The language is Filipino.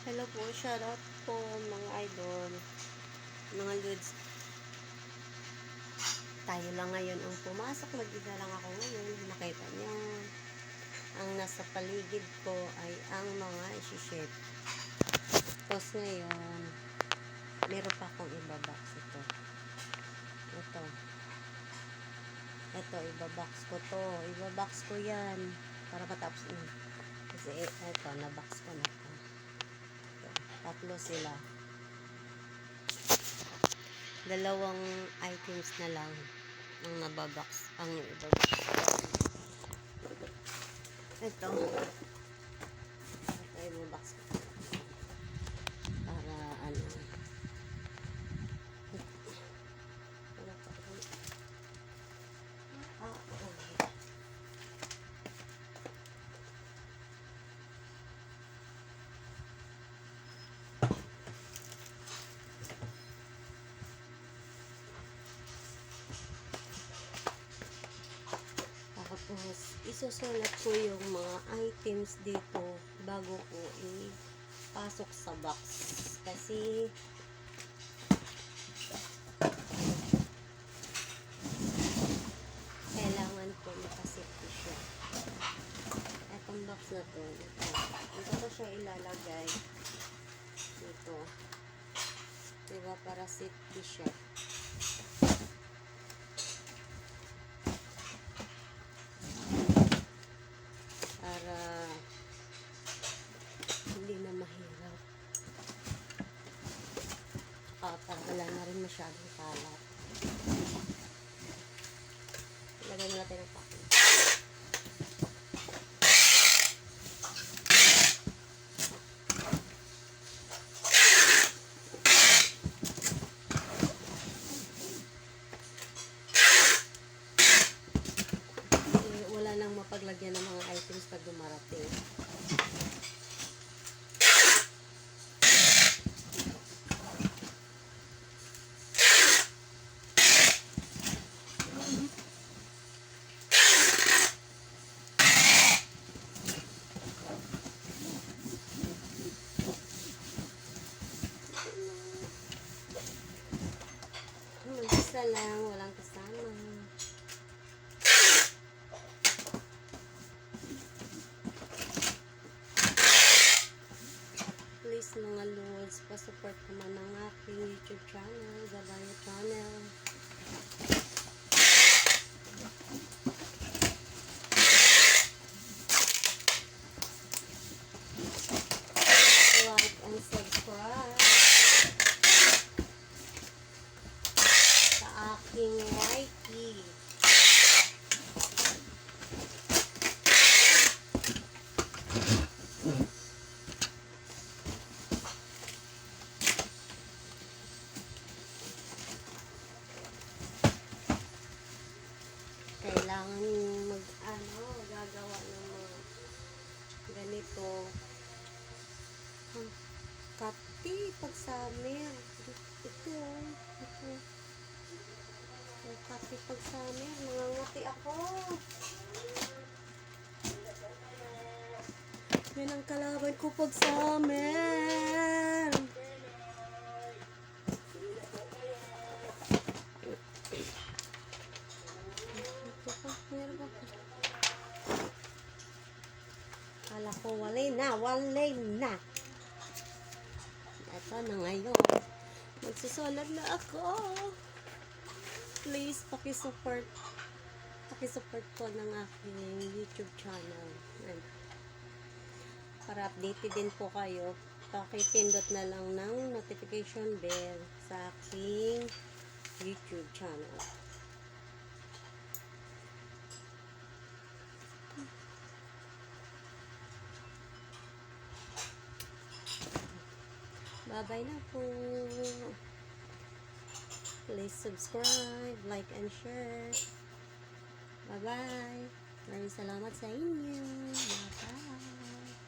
Hello po, shoutout po mga idol, mga lods. Tayo lang ngayon ang pumasok, mag-isa lang ako ngayon. Makita niyo, ang nasa paligid ko ay ang mga isi-ship. Tapos ngayon, meron pa akong ibabox ito. Ito, ibabox ko to. Ibabox ko yan para matapos na. Kasi ito, nabox ko na to. Tatlo sila. Dalawang items na lang ang nababox, ang ibabox. Ito ibabox ko para ano. Tapos, isusulat ko yung mga items dito bago ko ipasok sa box. Kasi, kailangan ko makasafety siya. Itong box na to, dito ko siya ilalagay. Dito. Diba, para safety siya. Hindi na mahirap. Para wala na rin masyadong kalat. Ilagay mo natin ang packet. Wala nang mapaglagyan ng mga items pag dumarating. Isa lang, walang kasama. Please mga lords, pa-support naman ang aking YouTube channel, Gabayo Channel. Like and subscribe sa aking YT. Kailangan gagawa ng mga ganito. Kapi pag summer. Ito. Kapi pag summer. Nangangati ako. Yan ang kalaban ko pag summer. Kala ko walay na. Ito na ngayon. Magsusulat na ako. Please, pakisupport ko ng aking YouTube channel. Para updated din po kayo, pakipindot na lang ng notification bell sa aking YouTube channel. Bye-bye na po. Please subscribe, like, and share. Bye-bye. Maraming salamat sa inyo. Bye-bye.